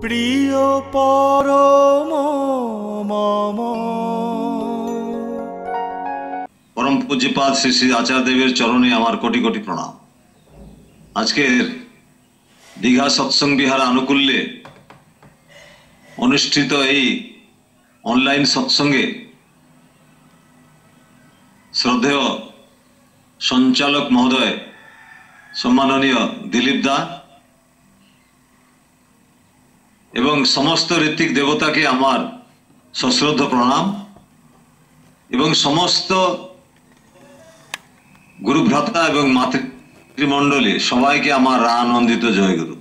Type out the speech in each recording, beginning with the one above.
প্রিয় পরম মম। परम पूज्यपाद श्री श्री आचार्य देवेर चरणे आमार कोटि कोटि प्रणाम। आजकेर दीघा सत्संग बिहार आनुकूल्ये अनुष्ठित এই অনলাইন सत्संगे श्रद्धेय संचालक महोदय सम्माननीय दिलीप दा एवं समस्त ऋत्विक देवता के आमार सश्रद्ध प्रणाम एवं समस्त गुरु भ्राता एवं मातृमंडली सबाई के आमार आनंदित जयगुरु।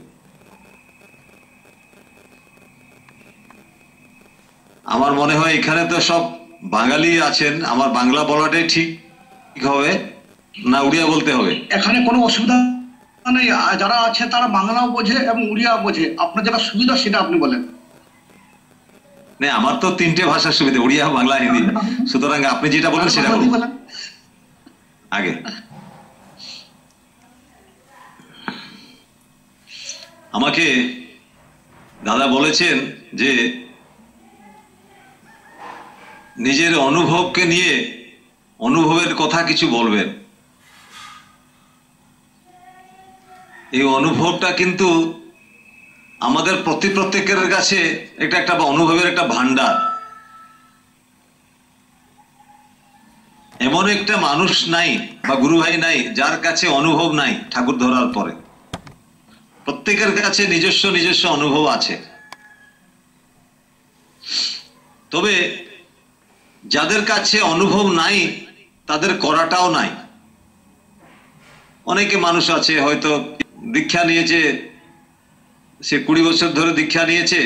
आमार मने हय एखाने तो सब बांगाली आছেন, आमार बांगला বলাটাই ঠিক হবে না উড়িয়া বলতে হবে? এখানে কোনো অসুবিধা নেই, যারা আছে তারা বাংলাও বোঝে এবং উড়িয়া বোঝে, আপনার যেটা সুবিধা সেটা আপনি বলেন। না আমার তো তিনটে ভাষা সুবিধা, উড়িয়া বাংলা হিন্দি, সুতরাং আপনি যেটা বলেন সেটা বলুন আগে। আমাকে দাদা বলেছেন যে নিজের অনুভবকে নিয়ে অনুভবের কথা কিছু বলবেন। এই অনুভবটা কিন্তু আমাদের প্রত্যেকের কাছে একটা অনুভবের একটা ভান্ডার। এমন একটা মানুষ নাই বা গুরু ভাই নাই যার কাছে অনুভব নাই। ঠাকুর ধরার পরে প্রত্যেকের কাছে নিজস্ব অনুভব আছে। তবে যাদের কাছে অনুভব নাই তাদের করাটাও নাই। অনেকে মানুষ আছে হয়তো দীক্ষা নিয়েছে, সে 20 বছর ধরে দীক্ষা নিয়েছে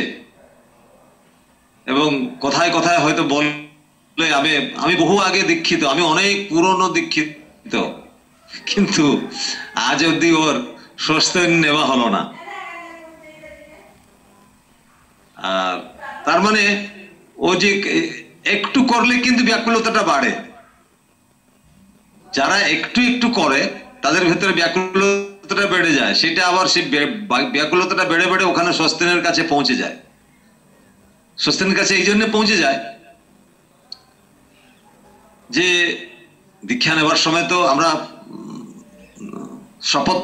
এবং কথায় কথায় হয়তো বলে আমি বহু আগে দীক্ষিত, আমি অনেক পুরনো দীক্ষিত, কিন্তু আজ অব্দি ওর স্বস্তিন নেওয়া হলো না। আর তার মানে ও যে একটু করলে কিন্তু ব্যাকুলতাটা বাড়ে। যারা একটু করে তাদের ভেতরে ব্যাকুলতাটা বেড়ে যায়, সেটা আবার সেই ব্যাকুলতাটা বেড়ে ওখানে স্বস্তিনের কাছে পৌঁছে যায়। স্বস্তিনের কাছে এই জন্য পৌঁছে যায় যে দীক্ষা নেবার সময় তো আমরা শপথ,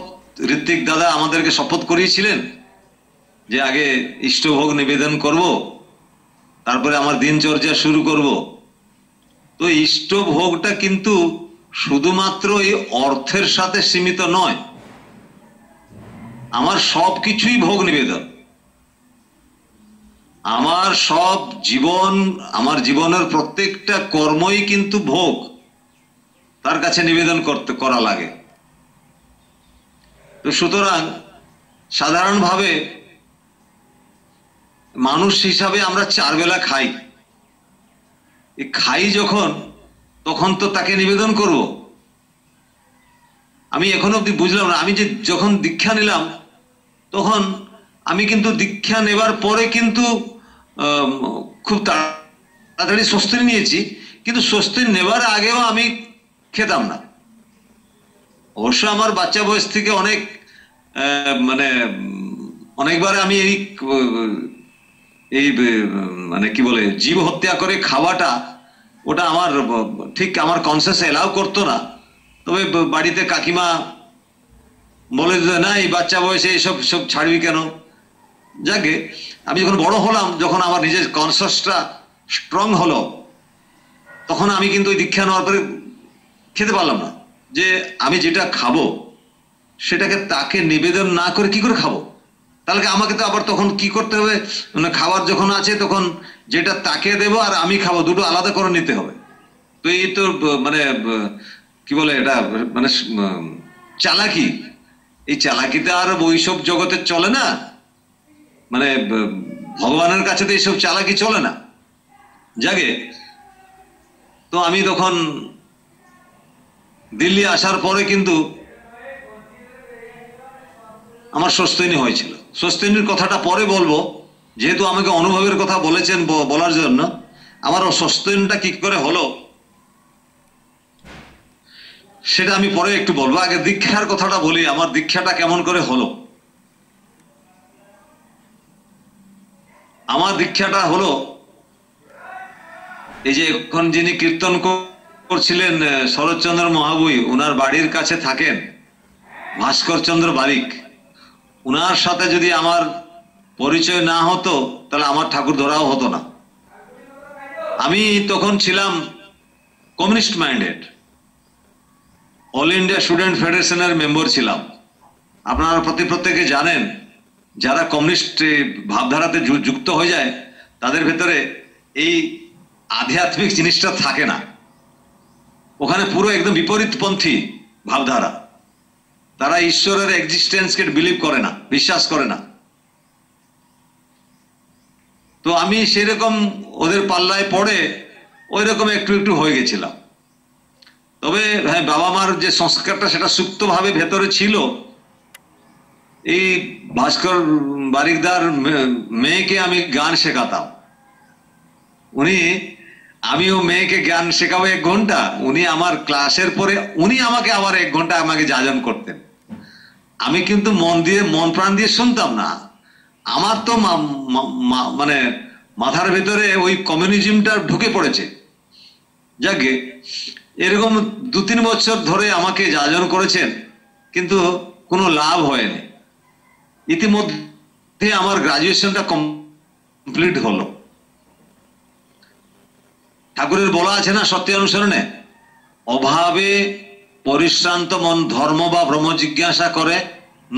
ঋত্বিক দাদা আমাদেরকে শপথ করিয়েছিলেন যে আগে ইষ্টভোগ নিবেদন করব, তারপরে আমার দিনচর্যা শুরু করব। তো ইষ্টভোগটা কিন্তু শুধুমাত্র এই অর্থের সাথে সীমিত নয়, আমার সব কিছুই ভোগ নিবেদন। আমার সব জীবন, আমার জীবনের প্রত্যেকটা কর্মই কিন্তু ভোগ, তার কাছে নিবেদন করা লাগে। তো সুতরাং সাধারণভাবে মানুষ হিসাবে আমরা 4 বেলা খাই। এই খাই যখন, তখন তো তাকে নিবেদন করব। আমি এখনো অব্দি বুঝলাম না, আমি যে যখন দীক্ষা নিলাম তখন আমি কিন্তু দীক্ষা নেবার পরে কিন্তু খুব তাড়াতাড়ি স্বস্তি নিয়েছি, কিন্তু স্বস্তি নেবার আগেও আমি খেতাম না। অবশ্য আমার বাচ্চা বয়স থেকে অনেকবার আমি এই মানে কি বলে জীব হত্যা করে খাওয়াটা, ওটা আমার ঠিক আমার কনসিয়াস এলাও করতো না। তবে বাড়িতে কাকিমা বলে যে না এই বাচ্চা বয়সে এইসব ছাড়বি কেন। যাকে আমি যখন বড় হলাম, যখন আমার নিজের কনসিয়াসটা স্ট্রং হলো, তখন আমি কিন্তু ওই দীক্ষা নেওয়ার পরে খেতে পারলাম না। যে আমি যেটা খাবো সেটাকে তাকে নিবেদন না করে কি করে খাবো? তাহলে আমাকে তো আবার তখন কি করতে হবে, মানে খাবার যখন আছে তখন যেটা তাকে দেবো আর আমি খাবো, দুটো আলাদা করে নিতে হবে। তো এই তো মানে কি বলে এটা, মানে চালাকি। এই চালাকিতে আর ওইসব জগতে চলে না, মানে ভগবানের কাছে তো এইসব চালাকি চলে না। জাগে তো আমি তখন দিল্লি আসার পরে কিন্তু আমার স্বস্তিনী হয়েছিল। স্বস্তিনীর কথাটা পরে বলবো, যেহেতু আমাকে অনুভবের কথা বলেছেন বলার জন্য। আমার স্বস্তিনটা কি করে হলো সেটা আমি পরে একটু বলবো। আগে দীক্ষার কথাটা বলি, আমার দীক্ষাটা কেমন করে হলো। আমার দীক্ষাটা হলো এই যে এখন যিনি কীর্তন করছিলেন শরৎচন্দ্র মহাবুই, ওনার বাড়ির কাছে থাকেন ভাস্কর চন্দ্র বারিক। ওনার সাথে যদি আমার পরিচয় না হতো তাহলে আমার ঠাকুর ধরাও হতো না। আমি তখন ছিলাম communist minded, all India student ফেডারেশনের মেম্বার ছিলাম। আপনারা প্রত্যেকে জানেন, যারা কমিউনিস্ট ভাবধারাতে যুক্ত হয়ে যায় তাদের ভেতরে এই আধ্যাত্মিক জিনিসটা থাকে না। ওখানে পুরো একদম বিপরীতপন্থী ভাবধারা। তারা ঈশ্বরের এক্সিস্টেন্সকে বিলিভ করে না, বিশ্বাস করে না। তো আমি সেরকম ওদের পাল্লায় পড়ে ওই রকম একটু হয়ে গেছিলাম। তবে হ্যাঁ, বাবা মার যে সংস্কারটা সেটা সুপ্তভাবে ভেতরে ছিল। এই ভাস্কর বারিকদার মেয়েকে আমি গান শেখাতাম। আমিও মেয়েকে গান শেখাবো 1 ঘন্টা, উনি আমার ক্লাসের পরে উনি আমাকে আবার 1 ঘন্টা আমাকে যাজন করতেন। আমি কিন্তু মন প্রাণ দিয়ে শুনতাম না। আমার তো মানে মাথার ভেতরে ওই কমিউনিজমটা ঢুকে পড়েছে। যাকে এরকম 2-3 বছর ধরে আমাকে যাজন করেছেন, কিন্তু কোনো লাভ হয়নি। ইতিমধ্যে আমার গ্রাজুয়েশনটা কমপ্লিট হলো। ঠাকুরের বলা আছে না সত্য অনুসরণে, অভাবে পরিশ্রান্ত মন ধর্ম বা ব্রহ্ম জিজ্ঞাসা করে,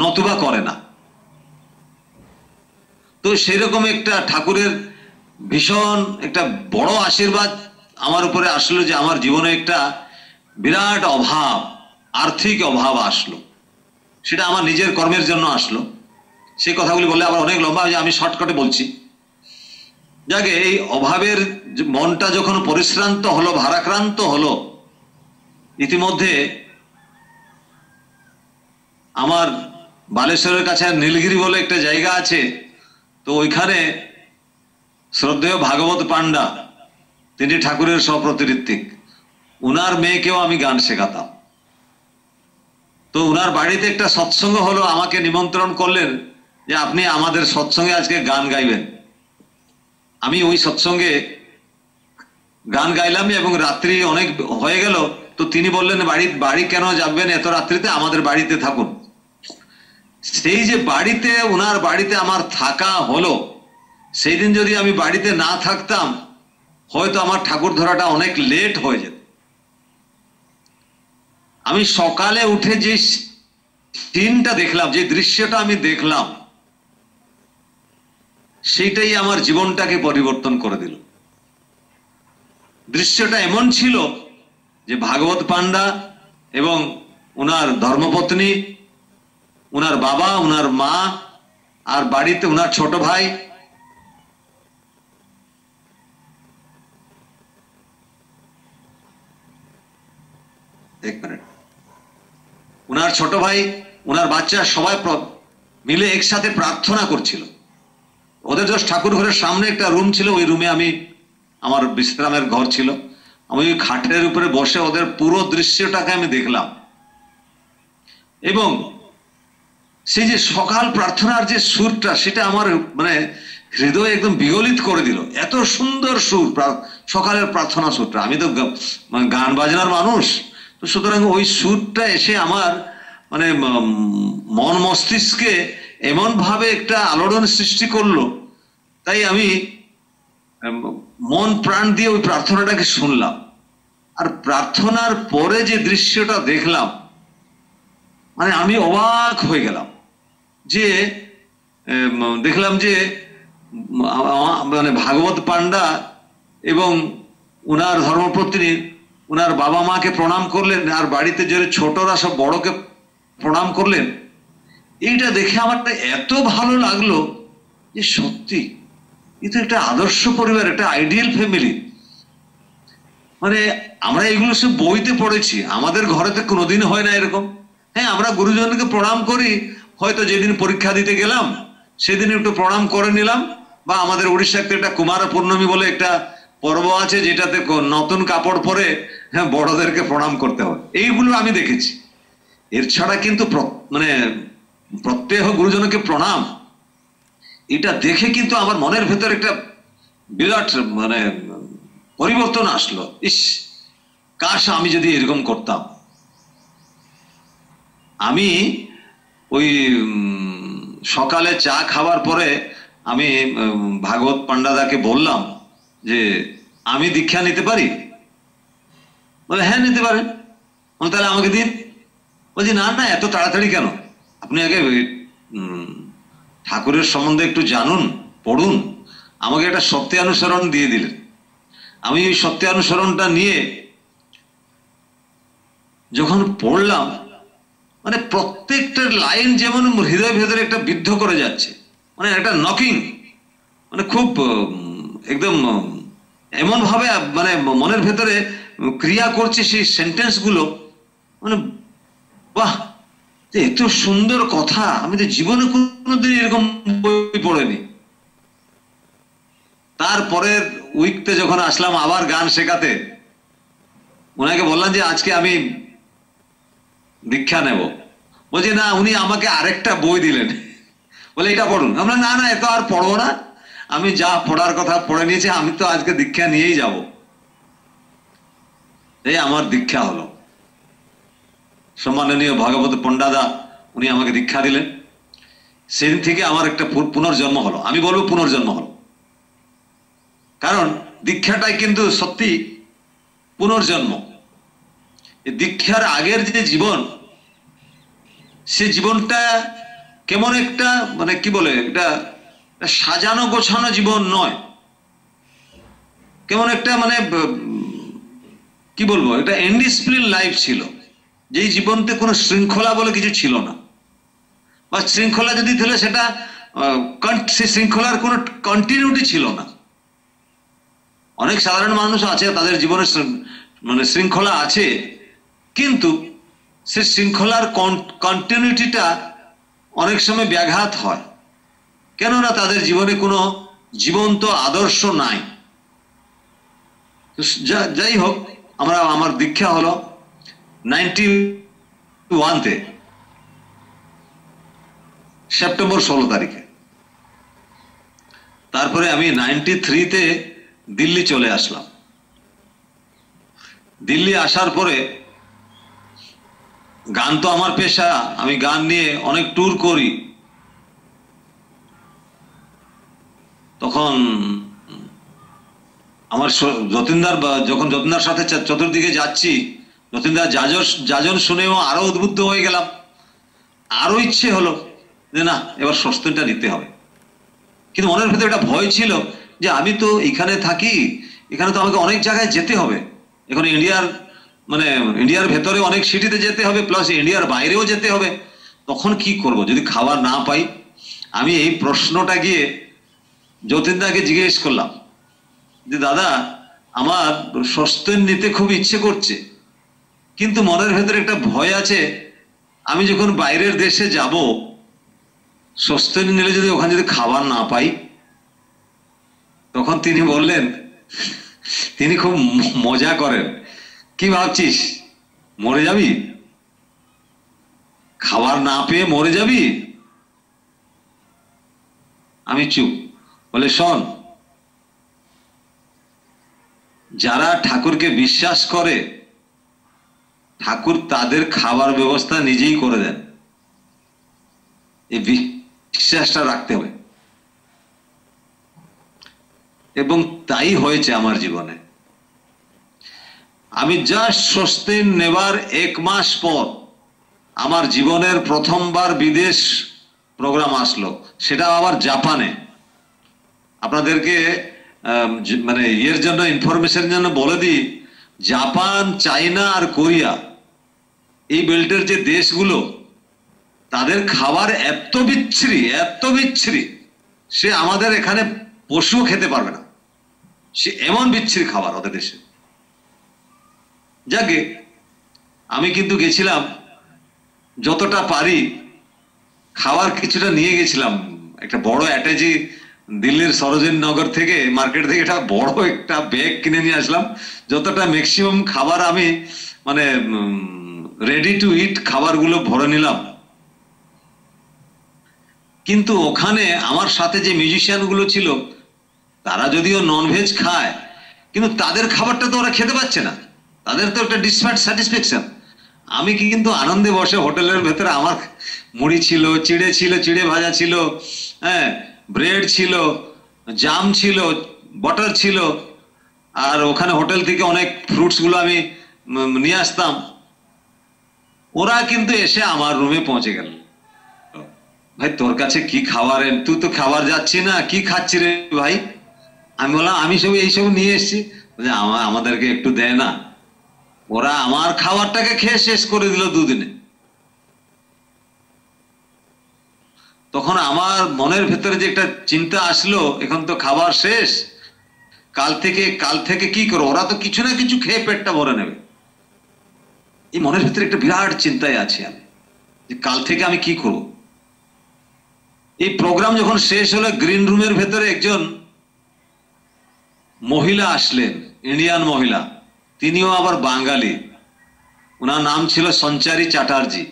নতুবা করে না। তো সেরকম একটা ঠাকুরের ভীষণ একটা বড় আশীর্বাদ আমার উপরে আসলো, যে আমার জীবনে একটা বিরাট অভাব, আর্থিক অভাব আসলো। সেটা আমার নিজের কর্মের জন্য আসলো। সেই কথাগুলি বললে আবার অনেক লম্বা হয়ে যায়, আমি শর্টকাটে বলছি। যাকে এই অভাবের মনটা যখন পরিশ্রান্ত হলো, ভারাক্রান্ত হলো, ইতিমধ্যে আমার বালেশ্বরের কাছে নীলগিরি বলে একটা জায়গা আছে, তো ওইখানে শ্রদ্ধেয় ভাগবত পান্ডা, তিনি ঠাকুরের সহপ্রতিঋত্বিক, উনার মেয়েকেও আমি গান শেখাতাম। তো উনার বাড়িতে একটা সৎসঙ্গ হলো, আমাকে নিমন্ত্রণ করলেন যে আপনি আমাদের সৎসঙ্গে আজকে গান গাইবেন। আমি ওই সৎসঙ্গে গান গাইলাম এবং রাত্রি অনেক হয়ে গেল। তো তিনি বললেন বাড়ি কেন যাবেন এত রাত্রিতে, আমাদের বাড়িতে থাকুন। সেই যে বাড়িতে, উনার বাড়িতে আমার থাকা হলো, সেই দিন যদি আমি বাড়িতে না থাকতাম হয়তো আমার ঠাকুর ধরাটা অনেক লেট হয়ে যেত। আমি সকালে উঠে যে সিনটা দেখলাম, যে দৃশ্যটা আমি দেখলাম, সেটাই আমার জীবনটাকে পরিবর্তন করে দিল। দৃশ্যটা এমন ছিল যে ভাগবত পান্ডা এবং উনার ধর্মপত্নী, উনার বাবা, উনার মা, আর বাড়িতে উনার ছোট ভাই, উনার ছোট ভাই, উনার বাচ্চা সবাই মিলে একসাথে প্রার্থনা করছিল। ওদের জাস্ট ঠাকুর ঘরের সামনে একটা রুম ছিল, ওই রুমে আমার বিশ্রামের ঘর ছিল। আমি ওই খাটের উপরে বসে ওদের পুরো দৃশ্যটাকে আমি দেখলাম। এবং সেই যে সকাল প্রার্থনার যে সুরটা, সেটা আমার মানে হৃদয় একদম বিগলিত করে দিল। এত সুন্দর সুর সকালের প্রার্থনা সুরটা। আমি তো গান বাজনার মানুষ, তো সুতরাং ওই সুরটা এসে আমার মানে মন মস্তিষ্কে এমন ভাবে একটা আলোড়ন সৃষ্টি করলো, তাই আমি মন প্রাণ দিয়ে ওই প্রার্থনাটাকে শুনলাম। আর প্রার্থনার পরে যে দৃশ্যটা দেখলাম, মানে আমি অবাক হয়ে গেলাম। যে দেখলাম যে মানে ভাগবত পান্ডা এবং উনার ধর্মপত্নী উনার বাবা মাকে প্রণাম করলেন, আর বাড়িতে যে ছোটরা সব বড়কে প্রণাম করলেন। এইটা দেখে আমার এত ভালো লাগলো যে সত্যি এ তো একটা আদর্শ পরিবার, একটা আইডিয়াল ফ্যামিলি। মানে আমরা এগুলো সব বইতে পড়েছি, আমাদের ঘরে তো কোনোদিন হয় না এরকম। হ্যাঁ, আমরা গুরুজনকে প্রণাম করি, হয়তো যেদিন পরীক্ষা দিতে গেলাম সেদিন একটু প্রণাম করে নিলাম, বা আমাদের উড়িষ্যাতে একটা কুমার পূর্ণমী বলে একটা পর্ব আছে, যেটাতে নতুন কাপড় পরে হ্যাঁ বড়দেরকে প্রণাম করতে হয়। এইগুলো আমি দেখেছি। এর ছাড়া কিন্তু মানে প্রত্যেক গুরুজনকে প্রণাম, এটা দেখে কিন্তু আমার মনের ভেতর একটা বিরাট মানে পরিবর্তন আসলো। ইস, কাশ আমি যদি এরকম করতাম। আমি ওই সকালে চা খাওয়ার পরে আমি ভাগবত পান্ডাদাকে বললাম যে আমি দীক্ষা নিতে পারি? বলে হ্যাঁ নিতে পারেন। তাহলে আমাকে দিন। বলছি না না, এত তাড়াতাড়ি কেন, আপনি আগে ঠাকুরের সম্বন্ধে একটু জানুন, পড়ুন। আমাকে একটা সত্যানুসরণ দিয়ে দিলেন। আমি ওই সত্যানুসরণটা নিয়ে যখন পড়লাম, মানে প্রত্যেকটা লাইন যেমন হৃদয় ভেতরে একটা বিদ্ধ করে যাচ্ছে, মানে একটা নকিং, মানে খুব একদম এমন ভাবে মানে মনের ভেতরে ক্রিয়া করছে সেই সেন্টেন্স গুলো, মানে বাহ, এত সুন্দর কথা, আমি তো জীবনে কোনোদিন এরকম বই পড়িনি। তারপরের উইকতে যখন আসলাম আবার গান শেখাতে, ওনাকে বললাম যে আজকে আমি দীক্ষা নেব। বলছি না, উনি আমাকে আরেকটা বই দিলেন, বলে এটা পড়ুন। আমরা না না, এত আর পড়বো না, আমি যা পড়ার কথা পড়ে নিয়েছি, আমি তো আজকে দীক্ষা নিয়েই যাব। এই আমার দীক্ষা হলো। সম্মাননীয় ভাগবত পণ্ডাদা উনি আমাকে দীক্ষা দিলেন। সেদিন থেকে আমার একটা পুনর্জন্ম হলো। আমি বলবো পুনর্জন্ম হলো, কারণ দীক্ষাটাই কিন্তু সত্যি পুনর্জন্ম। দীক্ষার আগের যে জীবন, সে জীবনটা কেমন একটা মানে কি বলে, এটা সাজানো গোছানো জীবন নয়, কেমন একটা মানে কি বলবো, এটা ইনডিসিপ্লিন লাইফ ছিল। যেই জীবনতে কোনো শৃঙ্খলা বলে কিছু ছিল না, বা শৃঙ্খলা যদি ছিল সেটা শৃঙ্খলার কোনো কন্টিনিউটি ছিল না। অনেক সাধারণ মানুষ আছে, তাদের জীবনে মানে শৃঙ্খলা আছে, কিন্তু সে শৃঙ্খলার কন্টিনিউটিটা অনেক সময় ব্যাঘাত হয়, কেননা তাদের জীবনে কোনো জীবন্ত আদর্শ নাই। যাই হোক, আমার দীক্ষা হলো 91-তে, সেপ্টেম্বর 16 তারিখে। তারপরে আমি 93-তে দিল্লি চলে আসলাম। দিল্লি আসার পরে গান তো আমার পেশা, আমি গান নিয়ে অনেক ট্যুর করি। তখন আমার যতীনদার, যখন যতীনদার সাথে চতুর্দিকে যাচ্ছি, যতীনদার যাজন শুনেও আরো উদ্বুদ্ধ হয়ে গেলাম। আরো ইচ্ছে হলো যে না, এবার সস্তেনটা নিতে হবে। কিন্তু মনের ভেতরে একটা ভয় ছিল যে আমি তো এখানে থাকি, এখানে তো আমাকে অনেক জায়গায় যেতে হবে। এখন ইন্ডিয়ার ভেতরে অনেক সিটিতে যেতে হবে, প্লাস ইন্ডিয়ার বাইরেও যেতে হবে। তখন কি করব যদি খাবার না পাই? আমি এই প্রশ্নটা গিয়ে যতীনদাকে জিজ্ঞেস করলাম যে দাদা, আমার সস্তেন নিতে খুব ইচ্ছে করছে, কিন্তু মনের ভেতরে একটা ভয় আছে, আমি যখন বাইরের দেশে যাব, সস্তেন নিলে যদি ওখানে যদি খাবার না পাই। তখন তিনি বললেন, তিনি খুব মজা করেন, কি ভাবছিস মরে যাবি? খাবার না পেয়ে মরে যাবি? আমি চুপ। বলে শোন, যারা ঠাকুরকে বিশ্বাস করে, ঠাকুর তাদের খাবার ব্যবস্থা নিজেই করে দেন। এই বিশ্বাসটা রাখতে হবে, এবং তাই হয়েছে আমার জীবনে। আমি জাস্ট স্বস্তিন নেবার 1 মাস পর আমার জীবনের প্রথমবার বিদেশ প্রোগ্রাম আসলো, সেটা আবার জাপানে। আপনাদেরকে মানে ইয়ের জন্য, ইনফরমেশনের জন্য বলে দিই, জাপান, চায়না আর কোরিয়া, এই বেল্টের যে দেশগুলো, তাদের খাবার এত বিচ্ছিরি, সে আমাদের এখানে পশুও খেতে পারবে না, সে এমন বিচ্ছিরি খাবার ওদের দেশে। যাকে আমি কিন্তু গেছিলাম, যতটা পারি খাবার কিছুটা নিয়ে গেছিলাম। একটা বড় অ্যাটাচি দিল্লির সরোজিনী নগর থেকে, মার্কেট থেকে একটা বড় একটা ব্যাগ কিনে নিয়ে আসলাম। যতটা ম্যাক্সিমাম খাবার আমি মানে রেডি টু ইট খাবারগুলো ভরে নিলাম। কিন্তু ওখানে আমার সাথে যে মিউজিশিয়ান গুলো ছিল তারা যদিও ননভেজ খায়, কিন্তু তাদের খাবারটা তো ওরা খেতে পাচ্ছে না, তাদের তো একটা ডিসস্যাটিসফ্যাকশন। আমি কিন্তু আনন্দে বসে হোটেলের ভেতরে, আমার মুড়ি ছিল, চিড়ে ছিল, চিড়ে ভাজা ছিল, হ্যাঁ, ব্রেড ছিল, জাম ছিল, বাটার ছিল, আর ওখানে হোটেল থেকে অনেক ফ্রুটস গুলো আমি নিয়ে আসতাম। ওরা কিন্তু এসে আমার রুমে পৌঁছে গেল, ভাই তোর কাছে কি খাবার, তুই তো খাবার যাচ্ছি না, কি খাচ্ছি রে ভাই? আমি বললাম আমি সব এইসব নিয়ে এসেছি। আমাদেরকে একটু দেয় না? ওরা আমার খাবারটাকে খেয়ে শেষ করে দিল দুদিনে। তখন আমার মনের ভেতরে যে একটা চিন্তা আসলো, এখন তো খাবার শেষ, কাল থেকে কি করো? ওরা তো কিছু না কিছু খেয়ে পেটটা ভরে নেবে। এই মনের ভেতরে একটা বিরাট চিন্তায় আছি আমি, যে কাল থেকে আমি কি করব। এই প্রোগ্রাম যখন শেষ হলো, গ্রিন রুমের ভেতরে একজন মহিলা আসলেন, ইন্ডিয়ান মহিলা, তিনিও আবার বাঙালি। ওনার নাম ছিল সঞ্চারী চ্যাটার্জি,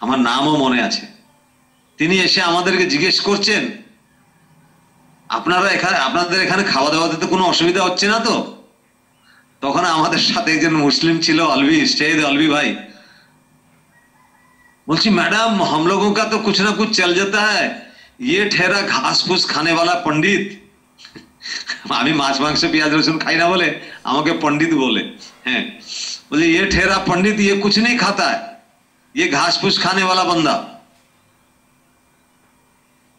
আমার নামও মনে আছে। তিনি এসে আমাদেরকে জিজ্ঞেস করছেন, আপনাদের এখানে খাওয়া দাওয়াতে তো কোনো অসুবিধা হচ্ছে না তো? তখন আমাদের সাথে একজন মুসলিম ছিল, অলভি, शहीद अलवी भाई। बोलছি मैडम हम लोगों का तो कुछ ना कुछ चल जाता है, ये ठहरा घास फूस खाने वाला पंडित। আমি মাছ মাংস পেঁয়াজ রসুন খাই না বলে আমাকে पंडित बोले। হ্যাঁ, बोले ये ठहरा पंडित, ये कुछ नहीं खाता है, ये घास फूस खाने वाला बंदा।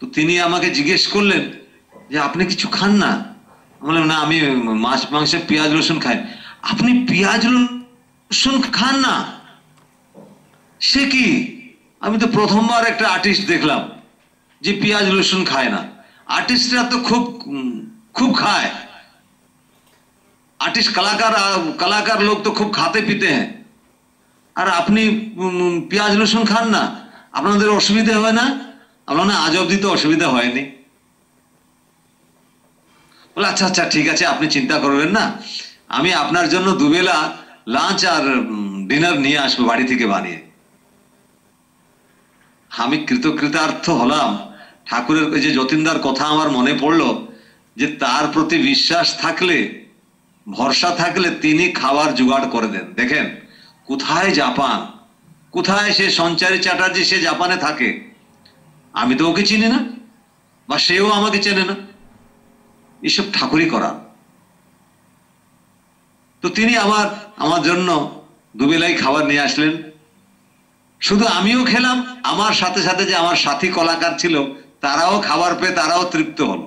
তো তিনি আমাকে জিজ্ঞেস করলেন যে আপনি কিছু খান না? বললাম না, আমি মাছ মাংস পেঁয়াজ রসুন খাই। আপনি পেঁয়াজ রসুন খান না? সে কি, আমি তো প্রথমবার একটা আর্টিস্ট দেখলাম যে পেঁয়াজ রসুন খায় না। আর্টিস্টরা তো খুব খুব খায়, आर्टिस्ट कलाकार लोग तो खूब खाते पीते हैं, और আপনি পেঁয়াজ রসুন খান না, আপনাদের অসুবিধা হয় না? আপনার আজ অবধি তো অসুবিধা হয়নি। বলে আচ্ছা আচ্ছা ঠিক আছে, আপনি চিন্তা করবেন না, আমি আপনার জন্য দুবেলা লাঞ্চ আর ডিনার নিয়ে আসবো বাড়ি থেকে বানিয়ে। আমি কৃতকৃতার্থ হলাম। ঠাকুরের যে যতীন্দার কথা আমার মনে পড়লো, যে তার প্রতি বিশ্বাস থাকলে, ভরসা থাকলে তিনি খাবার জোগাড় করে দেন। দেখেন কোথায় জাপান, কোথায় সে সঞ্চারী চ্যাটার্জি, সে জাপানে থাকে, আমি তো ওকে চিনি না, বা সেও আমাকে চেনে না। এসব ঠাকুরই করা। তো তিনি আমার জন্য দুবেলাই খাবার নিয়ে আসলেন। শুধু আমিও খেলাম, আমার সাথে সাথে যে আমার সাথী কলাকার ছিল তারাও খাবার পেয়ে তারাও তৃপ্ত হলো।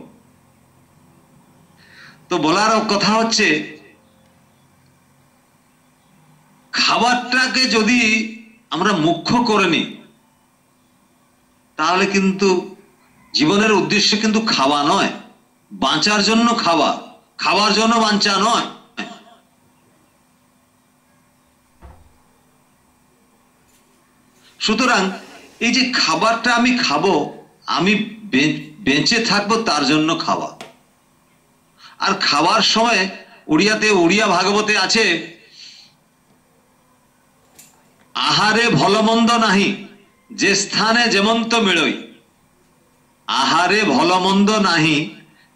তো বলার কথা হচ্ছে, খাবারটাকে যদি আমরা মুখ্য করে নিই, তাহলে কিন্তু জীবনের উদ্দেশ্য কিন্তু খাওয়া নয়, বাঁচার জন্য খাওয়া, খাওয়ার জন্য বাঁচা নয়। সুতরাং এই যে খাবারটা আমি খাবো, আমি বেঁচে থাকবো তার জন্য খাওয়া। আর খাওয়ার সময় উড়িয়া ভাগবতে আছে, আহারে ভলমন্দ নাহি, যে স্থানে যেমন্ত মিলই। আহারে ভলমন্দ নাহি,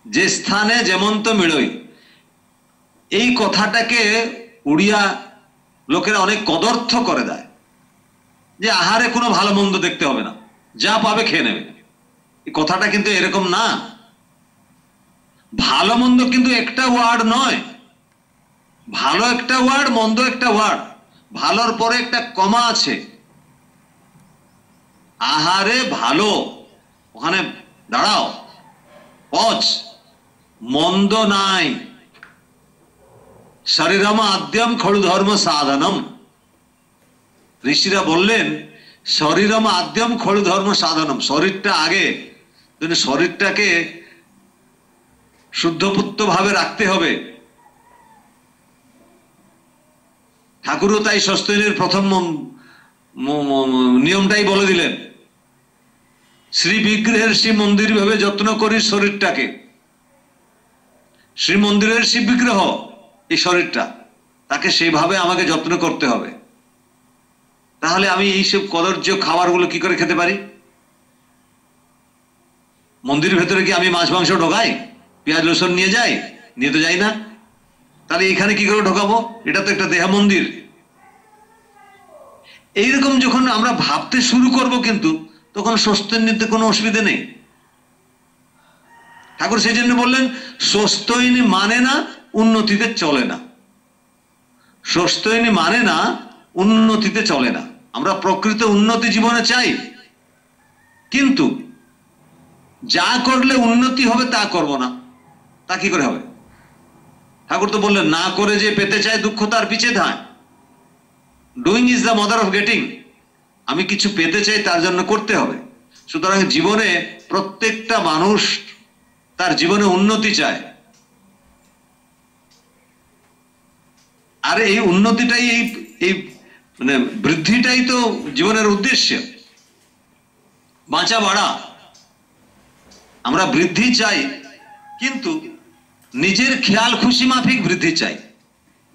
যে স্থানে যেমন্ত মিলই। এই কথাটাকে উড়িয়া লোকেরা অনেক কদর্থ করে দেয়, যে আহারে কোনো ভালো মন্দ দেখতে হবে না, যা পাবে খেয়ে নেবে। এই কথাটা কিন্তু এরকম না। ভালো মন্দ কিন্তু একটা ওয়ার্ড নয়, ভালো একটা ওয়ার্ড, মন্দ একটা ওয়ার্ড। ভালোর পরে একটা কমা আছে। আহারে ভালো, ওখানে দাঁড়াও, পচ, মন্দ নাই। শরীরম আদ্যম খড়ু ধর্ম সাধনম। ঋষিরা বললেন শরীরম আদ্যম খড়ু ধর্ম সাধনম, শরীরটা আগে, শরীরটাকে শুদ্ধপুত্ত ভাবে রাখতে হবে। ঠাকুরও তাই ষষ্ঠীর প্রথম নিয়মটাই বলে দিলেন, শ্রী বিগ্রহের শ্রী মন্দির ভাবে যত্ন করি শরীরটাকে। শ্রী মন্দিরের শ্রী বিগ্রহ এই শরীরটা, তাকে সেইভাবে আমাকে যত্ন করতে হবে। তাহলে আমি এইসব কদর্য খাবারগুলো কি করে খেতে পারি? মন্দিরের ভেতরে কি আমি মাছ মাংস ঢোকাই, পেঁয়াজ রসুন নিয়ে যাই? নিয়ে তো যাই না। তাহলে এখানে কি করে ঢোকাবো? এটা তো একটা দেহ মন্দির। এইরকম যখন আমরা ভাবতে শুরু করব, কিন্তু তখন স্বস্তি নিতে কোনো অসুবিধা নেই। ঠাকুর সেই জন্য বললেন স্বস্তিনী মানে না উন্নতিতে চলে না। স্বস্তিনী মানে না উন্নতিতে চলে না। আমরা প্রকৃত উন্নতি জীবনে চাই, কিন্তু যা করলে উন্নতি হবে তা করব না, তা কি করে হবে? ঠাকুর তো বললেন না করে যে পেতে চায় দুঃখ তার পিছে ধায়। Doing is the mother of getting. আমি কিছু পেতে চাই, তার জন্য করতে হবে। সুতরাং জীবনে প্রত্যেকটা মানুষ তার জীবনে উন্নতি চায়, আর এই উন্নতিটাই এই মানে বৃদ্ধিটাই তো জীবনের উদ্দেশ্য, বাঁচা বাড়া। আমরা বৃদ্ধি চাই, কিন্তু নিজের খেয়াল খুশি মাফিক বৃদ্ধি চাই।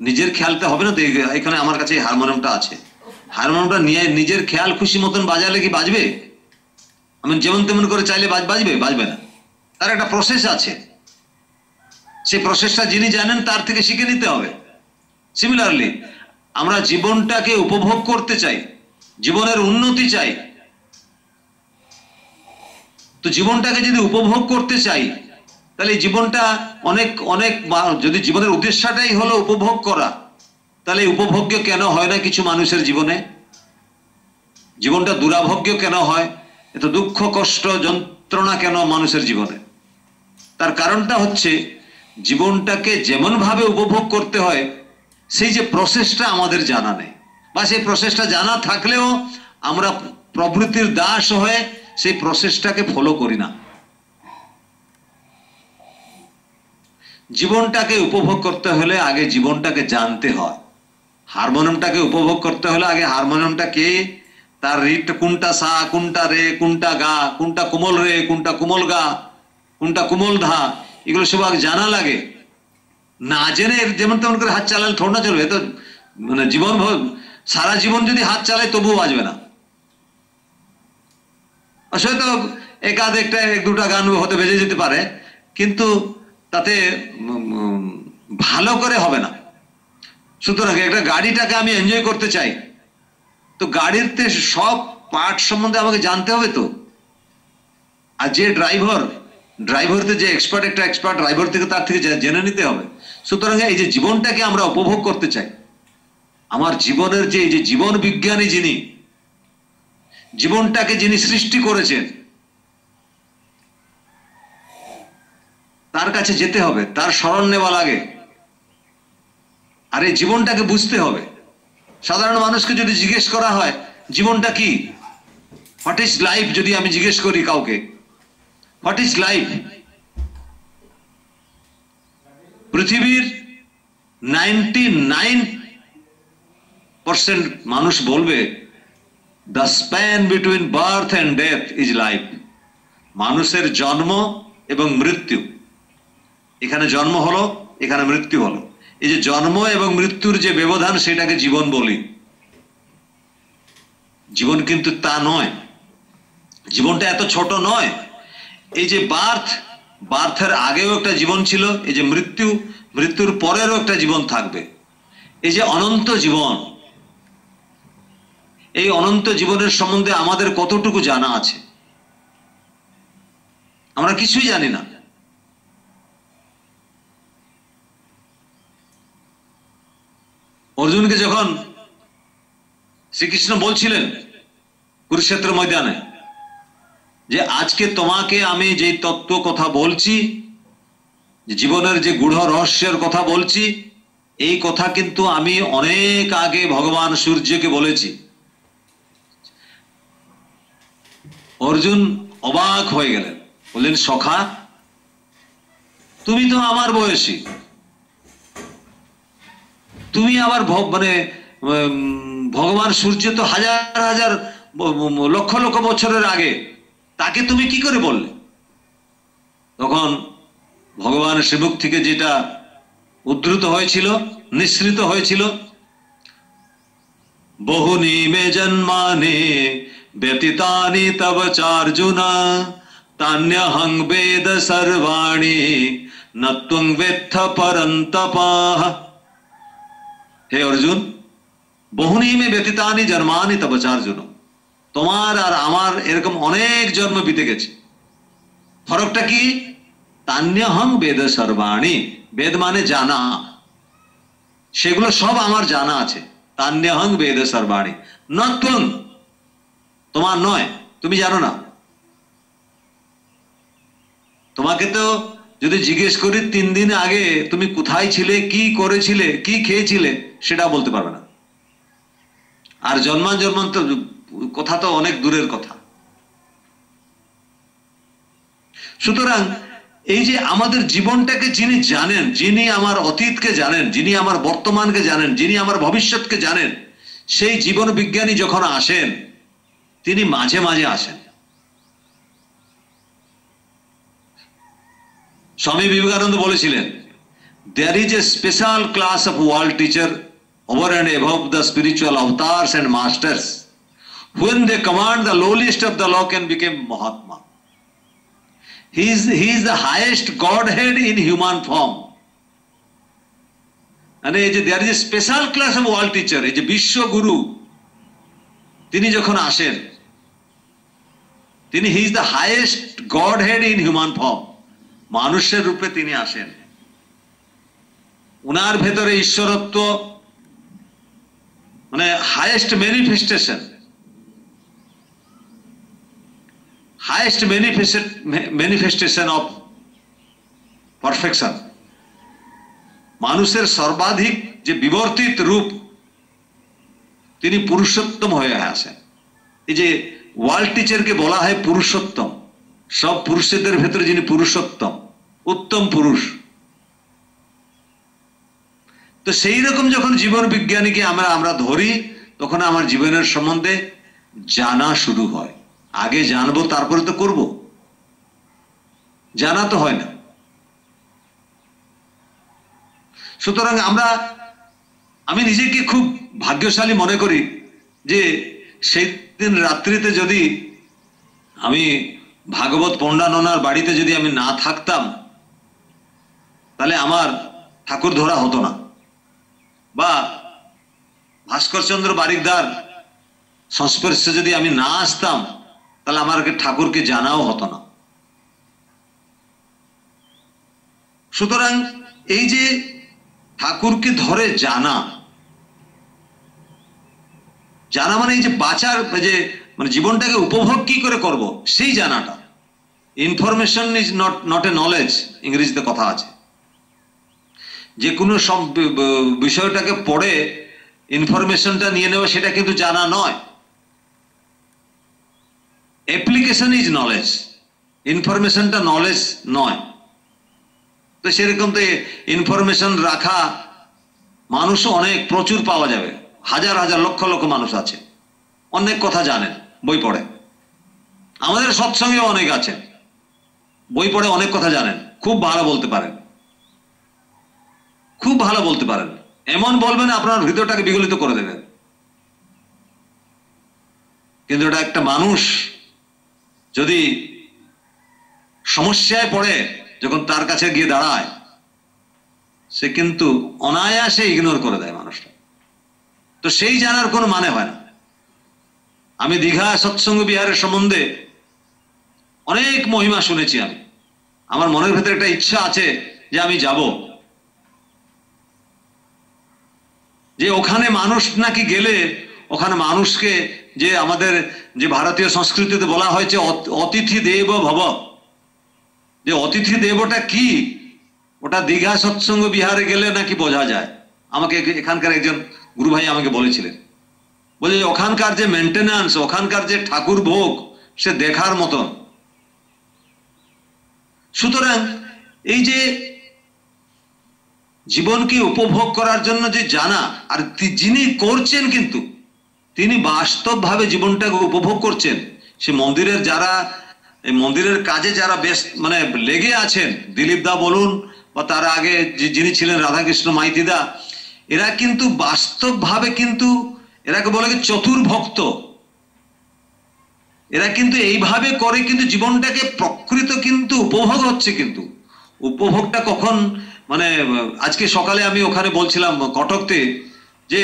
নিজের খেয়ালতে হবে না তো। এখানে আমার কাছে হারমোনিয়ামটা আছে, হারমোনিয়ামটা নিয়ে নিজের খেয়াল খুশি মতন বাজালে কি বাজবে? আমি যেমন তেমন করে চাইলে বাজবে? বাজবে না। তার একটা প্রসেস আছে, সেই প্রসেসটা যিনি জানেন তার থেকে শিখে নিতে হবে। সিমিলারলি আমরা জীবনটাকে উপভোগ করতে চাই, জীবনের উন্নতি চাই। তো জীবনটাকে যদি উপভোগ করতে চাই, তাহলে জীবনটা অনেক অনেক, যদি জীবনের উদ্দেশ্যটাই হলো উপভোগ করা, তাহলে উপভোগ্য কেন হয় না কিছু মানুষের জীবনে? জীবনটা দুরাভোগ্য কেন হয়? এত দুঃখ কষ্ট যন্ত্রণা কেন মানুষের জীবনে? তার কারণটা হচ্ছে জীবনটাকে যেমন ভাবে উপভোগ করতে হয় সেই যে প্রসেসটা আমাদের জানা নেই, বা সেই প্রসেসটা জানা থাকলেও আমরা প্রবৃত্তির দাস হয়ে সেই প্রসেসটাকে ফলো করি না। জীবনটাকে উপভোগ করতে হলে আগে জীবনটাকে জানতে হয়। হারমোনিয়ামটাকে উপভোগ করতে হলে আগে হারমোনিয়ামটা কে, তার রিট কোনটা, সা কোনটা, রে কোনটা, গা কোনটা, কোমল রে কোনটা, কোমল গা কোনটা, কোমল ধা, এগুলো সব আগে জানা লাগে। না জেনে যেমন তেমন করে হাত চালালে থোড় না চলবে। তো মানে জীবন সারা জীবন যদি হাত চালায় তবুও বাজবে না। হয়তো একাধ একটা এক দুটা গান হতে বেজে যেতে পারে, কিন্তু তাতে ভালো করে হবে না। সুতরাং একটা গাড়িটাকে আমি এনজয় করতে চাই, তো গাড়িতে সব পার্ট সম্বন্ধে আমাকে জানতে হবে তো। আর যে ড্রাইভারতে যে এক্সপার্ট, একটা এক্সপার্ট ড্রাইভার থেকে তার থেকে জেনে নিতে হবে। সুতরাং এই যে জীবনটাকে আমরা উপভোগ করতে চাই, আমার জীবনের যে এই যে জীবন বিজ্ঞানী যিনি, জীবনটাকে যিনি সৃষ্টি করেছেন, তার কাছে যেতে হবে, তার শরণ নেওয়া লাগে। আর এই জীবনটাকে বুঝতে হবে। সাধারণ মানুষকে যদি জিজ্ঞেস করা হয় জীবনটা কি, হোয়াট ইজ লাইফ, যদি আমি জিজ্ঞেস করি কাউকে হোয়াট ইজ লাইফ, পৃথিবীর 99% মানুষ বলবে the span between birth and death is life. মানুষের জন্ম এবং মৃত্যু, এখানে জন্ম হলো, এখানে মৃত্যু হলো, এই যে জন্ম এবং মৃত্যুর যে ব্যবধান, সেটাকে জীবন বলি। জীবন কিন্তু তা নয়, জীবনটা এত ছোট নয়। এই যে বার্থের আগেও একটা জীবন ছিল, এই যে মৃত্যুর পরেরও একটা জীবন থাকবে। এই যে অনন্ত জীবন, এই অনন্ত জীবনের সম্বন্ধে আমাদের কতটুকু জানা আছে? আমরা কিছুই জানি না। অর্জুনকে যখন শ্রীকৃষ্ণ বলছিলেন কুরুক্ষেত্র ময়দানে যে আজকে তোমাকে আমি যে তত্ত্ব কথা বলছি, জীবনের যে গূঢ় রহস্যের কথা বলছি, এই কথা কিন্তু আমি অনেক আগে ভগবান সূর্যকে বলেছি। অর্জুন অবাক হয়ে গেলেন, বললেন সখা তুমি তো আমার বয়সী, তুমি আবার মানে ভগবান সূর্য তো হাজার হাজার লক্ষ লক্ষ বছরের আগে, তাকে তুমি কি করে বললে? তখন ভগবানের শ্রীমুখ থেকে যেটা উদ্ধৃত হয়েছিল, নিঃসৃত হয়েছিল, বহুনি মে জন্মানে ব্যতীতানি তব চার্জুনা तान्यहं वेद सर्वाणि न त्वं वेत्थ परन्तपः। हे अर्जुन, বহুনি মে ব্যতীতানি জন্মানি তব চার্জুন, তোমার আর আমার এরকম অনেক জন্ম বিতে গেছে। ফরকটা কি? তান্যহং বেদ সর্বাণি, বেদ মানে জানা, সেগুলো সব আমার জানা আছে। তান্যহং বেদ সর্বাণি ন ত্বং, তোমার নয়, তুমি জানো না। তোমাকে তো যদি জিজ্ঞেস করি 3 দিন আগে তুমি কোথায় ছিলে, কি করেছিলে, কি খেয়েছিলে, সেটা বলতে পারবে না। আর জন্মান্তর কথা তো অনেক দূরের কথা। সুতরাং এই যে আমাদের জীবনটাকে যিনি জানেন, যিনি আমার অতীতকে জানেন, যিনি আমার বর্তমানকে জানেন, যিনি আমার ভবিষ্যৎকে জানেন, সেই জীবন বিজ্ঞানী যখন আসেন, তিনি মাঝে মাঝে আসেন। স্বামী বিবেকানন্দ বলেছিলেন, there is a special class of world teacher over and above the spiritual avatars and masters, when they command the lowliest of the low can become Mahatma. He is the highest Godhead in human form. And there is a special class of world teacher, এই যে বিশ্ব গুরু, তিনি যখন আসেন, তিনি he is the highest Godhead in human form, মানুষের রূপে তিনি আসেন। উনার ভেতরে ঈশ্বরত্ব মানে হাইয়েস্ট ম্যানিফেস্টেশন অফ পারফেকশন, মানুষের সর্বাধিক যে বিবর্তিত রূপ, তিনি পুরুষোত্তম হয়ে আসেন। এই যে ওয়ার্ল্ড টিচারকে বলা হয় পুরুষোত্তম, সব পুরুষদের ভেতরে যিনি পুরুষোত্তম, উত্তম পুরুষ। তো সেই রকম যখন জীবন বিজ্ঞানীকে আমরা ধরি, তখন আমার জীবনের সম্বন্ধে জানা শুরু হয়। আগে জানবো তারপরে তো করব, জানা তো হয় না। সুতরাং আমি নিজেকে খুব ভাগ্যশালী মনে করি যে সেই দিন রাত্রিতে যদি আমি ভাগবত পণ্ডাননার বাড়িতে যদি আমি না থাকতাম, তাহলে আমার ঠাকুর ধরা হতো না, বা ভাস্করচন্দ্র বারিকদার সংস্পর্শে যদি আমি না আসতাম, তাহলে আমার ঠাকুরকে জানাও হতো না। সুতরাং এই যে ঠাকুরকে ধরে জানা মানে এই যে বাঁচার যে মানে জীবনটাকে উপভোগ কি করে করব, সেই জানাটা। Information is not a knowledge, ইংরেজিতে কথা আছে। যে কোনো সব বিষয়টাকে পড়ে ইনফরমেশনটা নিয়ে নেওয়া, সেটা কিন্তু জানা নয়। অ্যাপ্লিকেশন ইজ নলেজ, ইনফরমেশনটা নলেজ নয়। তো সেরকম তো ইনফরমেশন রাখা মানুষও অনেক প্রচুর পাওয়া যাবে, হাজার হাজার লক্ষ লক্ষ মানুষ আছে, অনেক কথা জানেন, বই পড়ে। আমাদের সৎসঙ্গেও অনেক আছে, বই পড়ে অনেক কথা জানেন, খুব ভালো বলতে পারেন, খুব ভালো বলতে পারেন, এমন বলবেন আপনার হৃদয়টাকে বিগলিত করে দেবেন। কিন্তু এটা একটা মানুষ যদি সমস্যায় পড়ে, যখন তার কাছে গিয়ে দাঁড়ায়, সে কিন্তু অনায়াসে ইগনোর করে দেয় মানুষটা। তো সেই জানার কোনো মানে হয় না। আমি দীঘা সৎসঙ্গ বিহারের সম্বন্ধে অনেক মহিমা শুনেছি। আমার মনের ভেতরে একটা ইচ্ছা আছে যে আমি যাব, যে ওখানে মানুষ নাকি গেলে, ওখানে মানুষকে যে আমাদের যে ভারতীয় সংস্কৃতিতে বলা হয়েছে অতিথি দেব ভব, যে অতিথি দেবটা কি, ওটা দীঘা সৎসঙ্গ বিহারে গেলে নাকি বোঝা যায়। আমাকে এখানকার একজন গুরু ভাই আমাকে বলেছিলেন, বলে ওখানকার যে মেনটেন্যান্স, ওখানকার যে ঠাকুর ভোগ, সে দেখার মতন। সুতরাং এই যে জীবনকে উপভোগ করার জন্য যে জানা, আর যিনি করছেন, কিন্তু তিনি বাস্তবভাবে জীবনটাকে উপভোগ করছেন। সে মন্দিরের যারা এই মন্দিরের কাজে যারা বেশ মানে লেগে আছেন, দিলীপ দা বলুন বা তার আগে যিনি ছিলেন রাধাকৃষ্ণ মাইতিদা, এরা কিন্তু বাস্তবভাবে কিন্তু এরাকে বলে চতুর ভক্ত। এরা কিন্তু এইভাবে করে কিন্তু জীবনটাকে প্রকৃত কিন্তু উপভোগ হচ্ছে, কিন্তু উপভোগটা কখন মানে আজকে সকালে আমি ওখানে বলছিলাম কটকতে যে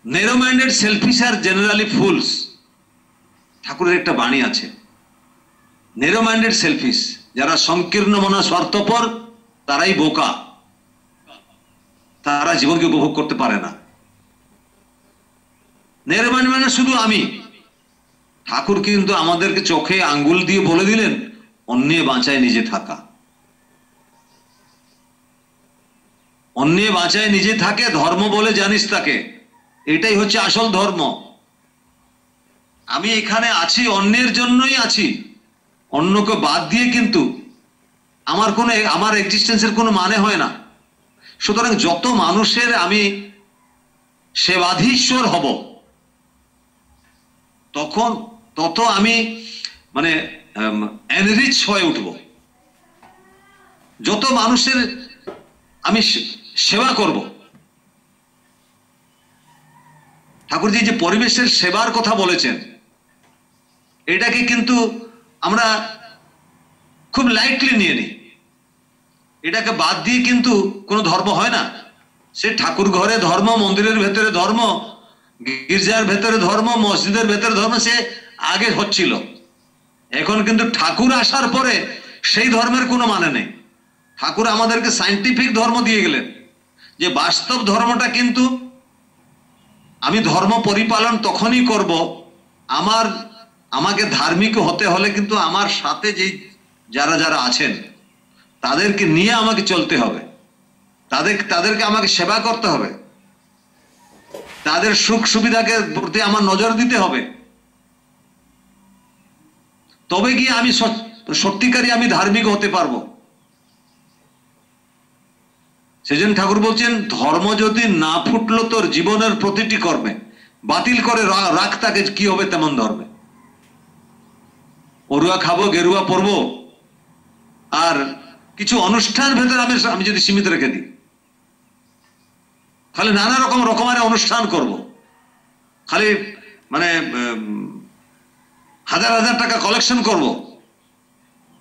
narrow minded shellfish are generally fools. ঠাকুরের একটা বাণী আছে, ন্যারো মাইন্ডেড সেলফিশ, যারা সংকীর্ণ মনা স্বার্থপর তারাই বোকা, তারা জীবনকে উপভোগ করতে পারে না। ন্যারো মাইন্ড মানে শুধু আমি। ঠাকুর কিন্তু আমাদেরকে চোখে আঙ্গুল দিয়ে বলে দিলেন অন্যে বাঁচায় নিজে থাকা, অন্যে বাঁচায় নিজে থাকে ধর্ম বলে জানিস তাকে, এটাই হচ্ছে আসল ধর্ম। আমি এখানে আছি অন্যের জন্যই আছি, অন্যকে বাদ দিয়ে কিন্তু আমার এক্সিস্টেন্সের কোনো মানে হয় না। সুতরাং যত মানুষের আমি সেবাধীশ্বর হব তত আমি মানে এনরিচ হয়ে উঠব। যত মানুষের আমি সেবা করব। ঠাকুরজি যে পরিবেশের সেবার কথা বলেছেন, এটাকে কিন্তু আমরা খুব লাইটলি নিয়ে নিই। এটাকে বাদ দিয়ে কিন্তু কোনো ধর্ম হয় না। সে ঠাকুর ঘরে ধর্ম, মন্দিরের ভেতরে ধর্ম, গির্জার ভেতরে ধর্ম, মসজিদের ভেতরে ধর্ম, সে আগে হচ্ছিল। এখন কিন্তু ঠাকুর আসার পরে সেই ধর্মের কোনো মানে নেই। ঠাকুর আমাদেরকে সায়েন্টিফিক ধর্ম দিয়ে গেলেন, যে বাস্তব ধর্মটা কিন্তু আমি ধর্ম পরিপালন তখনই করব আমাকে ধার্মিক হতে হলে কিন্তু আমার সাথে যে যারা আছেন তাদেরকে নিয়ে আমাকে চলতে হবে, তাদেরকে আমাকে সেবা করতে হবে, তাদের সুখ সুবিধাকে প্রতি আমার নজর দিতে হবে। তবে গিয়ে আমি সত্যিকারী আমি ধার্মিক হতে পারবো। সেজন্য ঠাকুর বলছেন ধর্ম যদি না ফুটলো তোর জীবনের প্রতিটি কর্মে, বাতিল করে রাখ তাকে, কি হবে তেমন ধর্মে। অরুয়া খাবো, গেরুয়া পরবো, আর কিছু অনুষ্ঠান ভেতরে আমি যদি সীমিত রেখে দিই, খালি নানা রকমের অনুষ্ঠান করব, খালি মানে হাজার হাজার টাকা কালেকশন করব,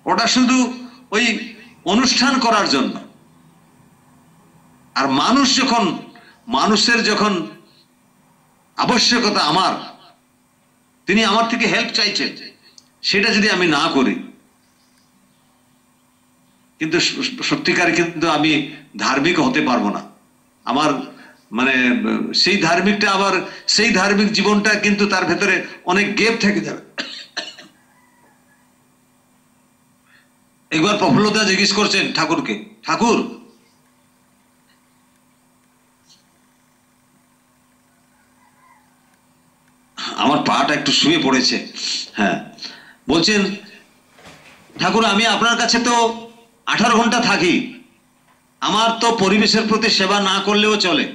ওটা শুধু ওই অনুষ্ঠান করার জন্য। আর মানুষের যখন আবশ্যকতা আমার, তিনি আমার থেকে হেল্প চাইছেন, সেটা যদি আমি না করি, কিন্তু সত্যিকারে কিন্তু আমি ধার্মিক হতে পারবো না। আমার মানে সেই ধার্মিকটা আবার সেই ধার্মিক জীবনটা কিন্তু তার ভেতরে অনেক গ্যাপ থেকে যাবে। একবার প্রফুল্লতা জিজ্ঞেস করছেন ঠাকুরকে, ঠাকুর আমার পাটা একটু শুয়ে পড়েছে, হ্যাঁ, বলছেন ঠাকুর আমি আপনার কাছে তো 18 ঘন্টা থাকি, আমার তো পরিবেশের প্রতি সেবা না করলেও চলে।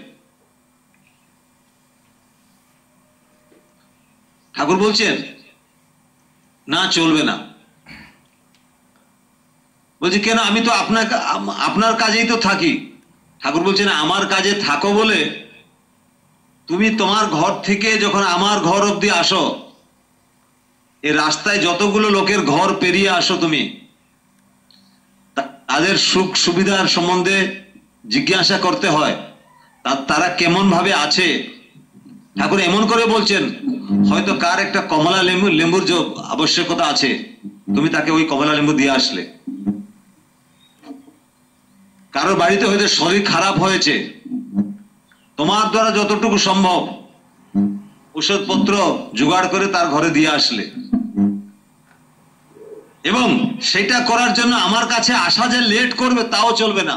ঠাকুর বলছেন না, চলবে না। বলছি কেন? আমি তো আপনার কাজেই তো থাকি। ঠাকুর বলছেন আমার কাজে থাকো বলে তুমি তোমার ঘর থেকে যখন আমার ঘর অব্দি আসো, এই রাস্তায় যতগুলো লোকের ঘর পেরিয়ে আসো, তুমি তাদের সুখ সুবিধার সম্বন্ধে জিজ্ঞাসা করতে হয়, তারা কেমন ভাবে আছে। ঠাকুর এমন করে বলছেন, হয়তো কার একটা কমলা লেম্বুর যে আবশ্যকতা আছে, তুমি তাকে ওই কমলা লেম্বু দিয়ে আসলে। কারোর বাড়িতে হয়তো শরীর খারাপ হয়েছে, তোমার দ্বারা যতটুকু সম্ভব ওষুধপত্র জোগাড় করে তার ঘরে দিয়ে আসলে। এবং সেটা করার জন্য আমার কাছে আসা যে লেট করবে তাও চলবে না,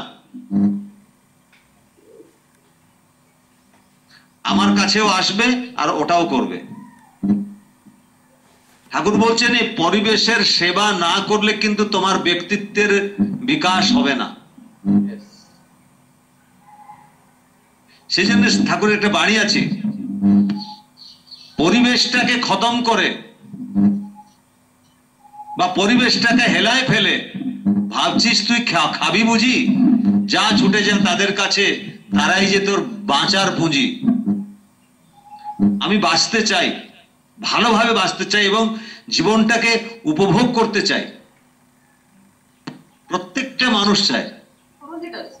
আমার কাছেও আসবে আর ওটাও করবে। ঠাকুর বলছেন এই পরিবেশের সেবা না করলে কিন্তু তোমার ব্যক্তিত্বের বিকাশ হবে না। সেই জন্য ঠাকুরের একটা বাণী আছে, পরিবেশটাকে খতম করে বা পরিবেশটাকে হেলায় ফেলে ভাবছিস তুই খাবি বুঝি, যা ছুটে যান তাদের কাছে, তারাই যে তোর বাঁচার পুঁজি। আমি বাঁচতে চাই, ভালোভাবে বাঁচতে চাই এবং জীবনটাকে উপভোগ করতে চাই, প্রত্যেকটা মানুষ চায়।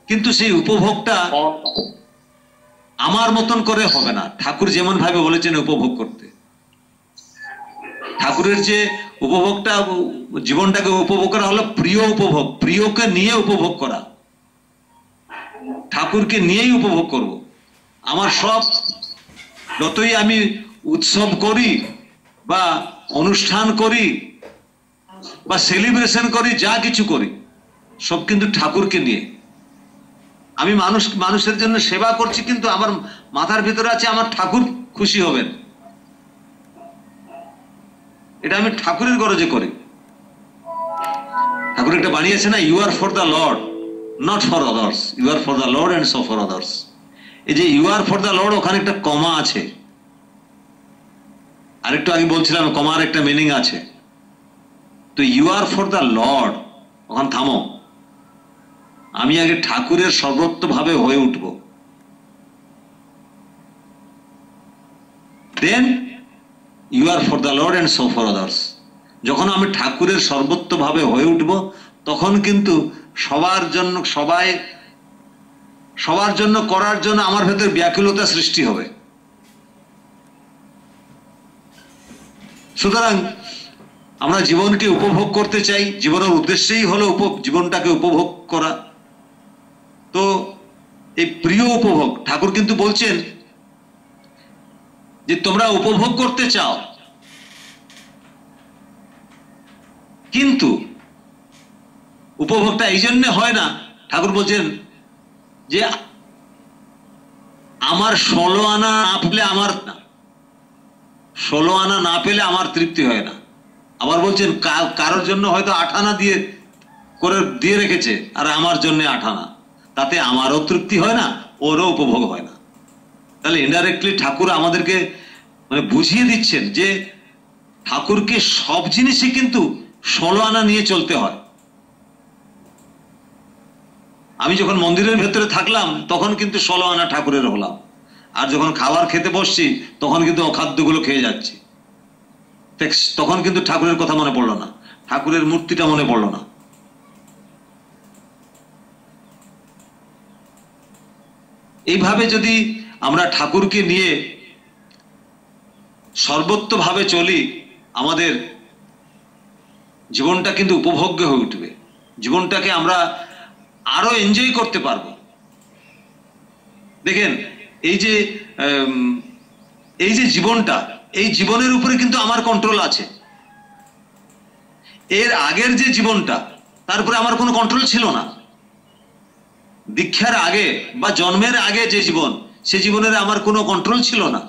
কিন্তু সেই উপভোগটা আমার মতন করে হবে না। ঠাকুর যেমন ভাবে বলেছেন উপভোগ করতে, ঠাকুরের যে উপভোগটা, জীবনটাকে উপভোগ করা হলো প্রিয় উপভোগ, প্রিয়কে নিয়ে উপভোগ করা, ঠাকুরকে নিয়েই উপভোগ করব। আমার সব, যতই আমি উৎসব করি বা অনুষ্ঠান করি বা সেলিব্রেশন করি, যা কিছু করি, সব কিন্তু ঠাকুরকে নিয়ে। আমি মানুষের জন্য সেবা করছি, কিন্তু আমার মাথার ভিতরে আছে আমার ঠাকুর খুশি হবেন, এটা আমি ঠাকুরের গরজে করি। ঠাকুর একটা বানিয়েছে না, you are for the Lord not for others, you are for the Lord and so for others. এই যে you are for the Lord, ওখানে একটা কমা আছে, আরেকটু আগে বলছিলাম কমার একটা মিনিং আছে। তো you are for the Lord, ওখানে থামো, আমি আগে ঠাকুরের সর্বত্র ভাবে হয়ে উঠব, then you are for the Lord and so for others. যখন আমি ঠাকুরের সর্বত্র ভাবে হয়ে উঠব, তখন কিন্তু সবার জন্য করার জন্য আমার ভেতর ব্যাকুলতা সৃষ্টি হবে। সুতরাং আমরা জীবনকে উপভোগ করতে চাই, জীবনের উদ্দেশ্যই হলো জীবনটাকে উপভোগ করা। তো এই প্রিয় উপভোগ, ঠাকুর কিন্তু বলছেন যে তোমরা উপভোগ করতে চাও, কিন্তু উপভোগটা এই জন্য হয় না। ঠাকুর বলছেন যে আমার 16 আনা না পেলে আমার তৃপ্তি হয় না। আবার বলছেন কারোর জন্য হয়তো 8 আনা দিয়ে রেখেছে, আর আমার জন্য 8 আনা, তাতে আমারও তৃপ্তি হয় না, ওরও উপভোগ হয় না। তাহলে ইনডাইরেক্টলি ঠাকুর আমাদেরকে মানে বুঝিয়ে দিচ্ছেন যে ঠাকুরকে সব জিনিসই কিন্তু 16 আনা নিয়ে চলতে হয়। আমি যখন মন্দিরের ভেতরে থাকলাম তখন কিন্তু 16 আনা ঠাকুরের হলাম, আর যখন খাবার খেতে বসছি তখন কিন্তু অখাদ্যগুলো খেয়ে যাচ্ছি, তখন কিন্তু ঠাকুরের কথা মনে পড়লো না, ঠাকুরের মূর্তিটা মনে পড়লো না। এইভাবে যদি আমরা ঠাকুরকে নিয়ে সর্বত্রভাবে চলি, আমাদের জীবনটা কিন্তু উপভোগ্য হয়ে উঠবে, জীবনটাকে আমরা আরো এনজয় করতে পারবো। দেখেন এই যে জীবনটা, এই জীবনের উপরে কিন্তু আমার কন্ট্রোল আছে। এর আগের যে জীবনটা, তার উপরে আমার কোনো কন্ট্রোল ছিল না। দীক্ষার আগে বা জন্মের আগে যে জীবন, সে জীবনের আমার কোনো কন্ট্রোল ছিল না।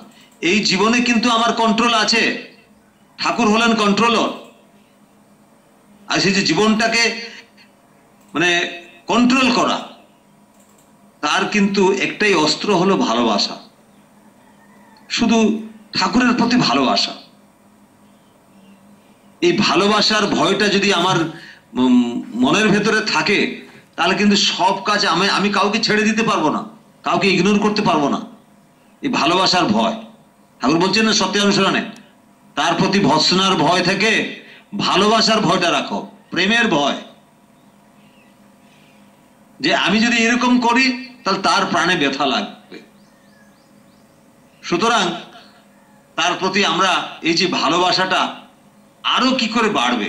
এই জীবনে কিন্তু আমার কন্ট্রোল আছে, ঠাকুর হলেন কন্ট্রোলার। আর সেই যে জীবনটাকে মানে কন্ট্রোল করা, তার কিন্তু একটাই অস্ত্র হলো ভালোবাসা, শুধু ঠাকুরের প্রতি ভালোবাসা। এই ভালোবাসার ভয়টা যদি আমার মনের ভেতরে থাকে, তাহলে কিন্তু সব কাজ আমি কাউকে ছেড়ে দিতে পারবো না, কাউকে ইগনোর করতে পারবো না। এই ভালোবাসার ভয়, ঠাকুর বলছেন না সত্য অনুসরণে, তার প্রতি ভৎসনার ভয় থেকে ভালোবাসার ভয়টা রাখো, প্রেমের ভয়, যে আমি যদি এরকম করি তাহলে তার প্রাণে ব্যথা লাগবে। সুতরাং তার প্রতি আমরা এই যে ভালোবাসাটা আরো কি করে বাড়বে।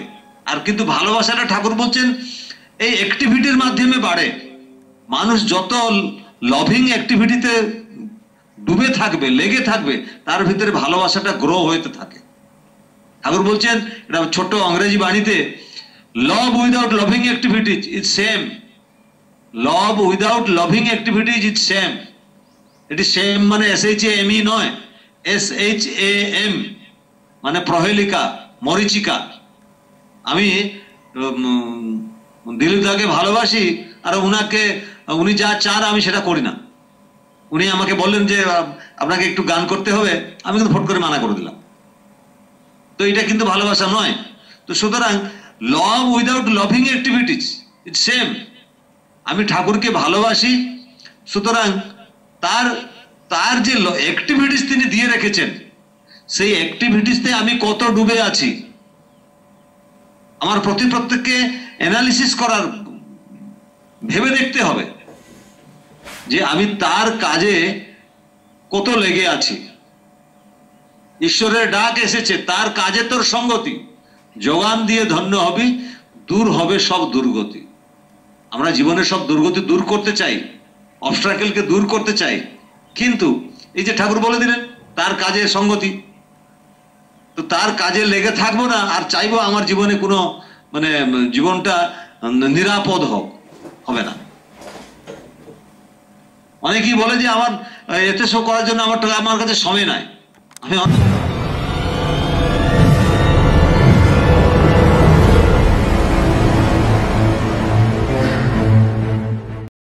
আর কিন্তু ভালোবাসাটা ঠাকুর বলছেন এই অ্যাক্টিভিটির মাধ্যমে বাড়ে। মানুষ যত লভিং অ্যাক্টিভিটিতে ডুবে থাকবে, লেগে থাকবে, তার ভিতরে ভালোবাসাটা গ্রো হতে থাকে। ঠাকুর বলছেন, এটা ছোট ইংরেজি বাণীতে, love without loving activities is same, love without loving activities is same. এটি সেম মানে SHAME নয়, SHAM মানে প্রহেলিকা, মরিচিকা। আমি দিলীপদাকে ভালোবাসি, আর উনি যা চান আমি সেটা করি না। উনি আমাকে বললেন যে আপনাকে একটু গান করতে হবে, আমি কিন্তু ফট করে মানা করে দিলাম। তো এটা কিন্তু ভালোবাসা নয়। তো সুতরাং love without loving activities it's same. আমি ঠাকুরকে ভালোবাসি, সুতরাং তার যে অ্যাক্টিভিটিস তিনি দিয়ে রেখেছেন, সেই অ্যাক্টিভিটিসতে আমি কত ডুবে আছি, আমার প্রত্যেককে অ্যানালিসিস করার, ভেবে দেখতে হবে যে আমি তার কাজে কত লেগে আছি। ঈশ্বরের ডাক এসেছে, তার কাজে তোর সঙ্গতি, যোগান দিয়ে ধন্য হবি, দূর হবে সব দুর্গতি। আমরা জীবনের সব দুর্গতি দূর করতে চাই, অবস্ট্রাকেলকে দূর করতে চাই, কিন্তু এই যে ঠাকুর বলে দিলেন তার কাজে সঙ্গতি, তো তার কাজে লেগে থাকবো না আর চাইবো আমার জীবনে কোনো মানে জীবনটা নিরাপদ হোক, হবে না। অনেকেই বলে যে আমার এতে সব করার জন্য আমার কাছে সময় নাই। আমি